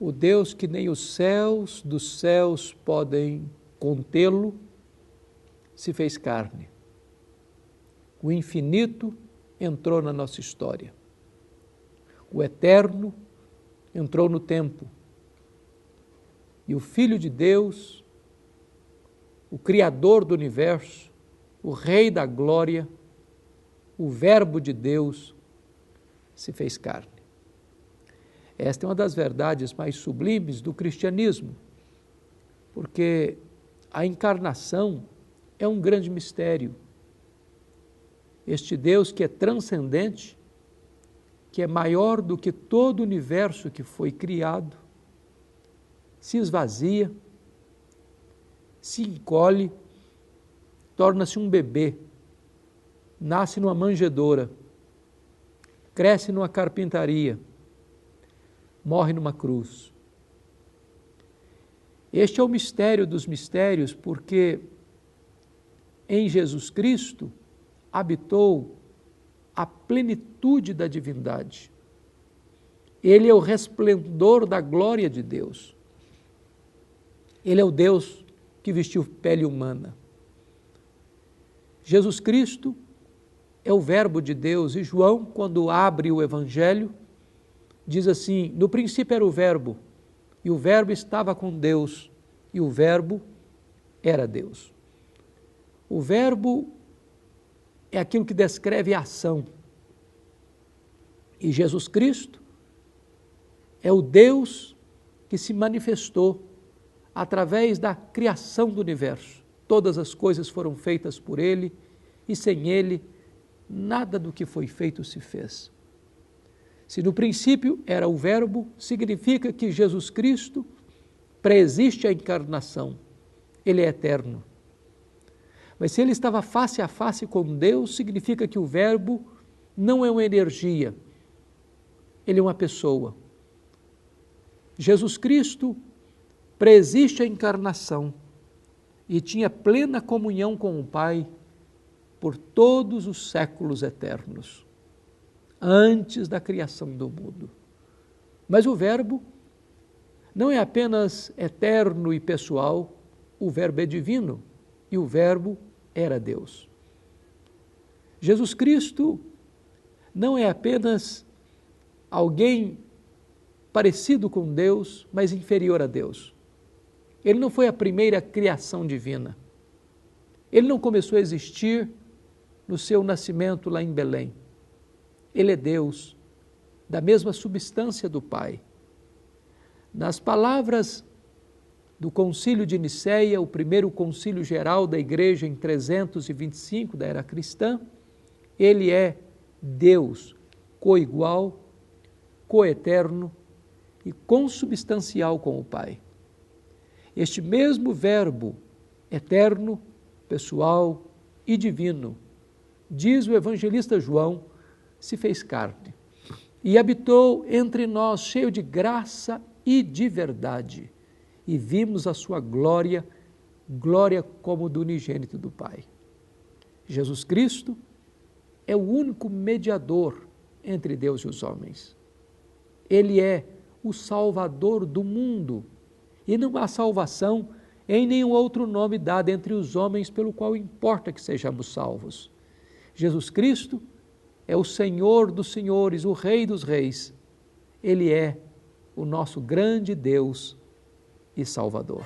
o Deus que nem os céus dos céus podem contê-lo, se fez carne. O infinito entrou na nossa história. O eterno entrou no tempo. E o Filho de Deus, o Criador do universo, o Rei da glória, o Verbo de Deus, se fez carne. Esta é uma das verdades mais sublimes do cristianismo, porque a encarnação é um grande mistério. Este Deus que é transcendente, que é maior do que todo o universo que foi criado, se esvazia, se encolhe, torna-se um bebê, nasce numa manjedoura, cresce numa carpintaria, morre numa cruz. Este é o mistério dos mistérios, porque em Jesus Cristo habitou a plenitude da divindade. Ele é o resplendor da glória de Deus. Ele é o Deus que vestiu pele humana. Jesus Cristo é o Verbo de Deus, e João, quando abre o Evangelho, diz assim: no princípio era o Verbo, e o Verbo estava com Deus, e o Verbo era Deus. O Verbo é aquilo que descreve a ação. E Jesus Cristo é o Deus que se manifestou através da criação do universo. Todas as coisas foram feitas por Ele, e sem Ele, nada do que foi feito se fez. Se no princípio era o Verbo, significa que Jesus Cristo preexiste a encarnação. Ele é eterno. Mas se ele estava face a face com Deus, significa que o Verbo não é uma energia, ele é uma pessoa. Jesus Cristo preexiste a encarnação e tinha plena comunhão com o Pai por todos os séculos eternos, antes da criação do mundo. Mas o Verbo não é apenas eterno e pessoal, o Verbo é divino e o Verbo era Deus. Jesus Cristo não é apenas alguém parecido com Deus, mas inferior a Deus. Ele não foi a primeira criação divina. Ele não começou a existir no seu nascimento lá em Belém. Ele é Deus, da mesma substância do Pai. Nas palavras do Concílio de Nicéia, o primeiro concílio geral da Igreja em 325 da era cristã, ele é Deus, coigual, coeterno e consubstancial com o Pai. Este mesmo Verbo, eterno, pessoal e divino, diz o evangelista João, se fez carne e habitou entre nós, cheio de graça e de verdade, e vimos a sua glória, glória como do unigênito do Pai. Jesus Cristo é o único mediador entre Deus e os homens. Ele é o Salvador do mundo, e não há salvação em nenhum outro nome dado entre os homens pelo qual importa que sejamos salvos. Jesus Cristo é o Senhor dos senhores, o Rei dos reis. Ele é o nosso grande Deus e Salvador.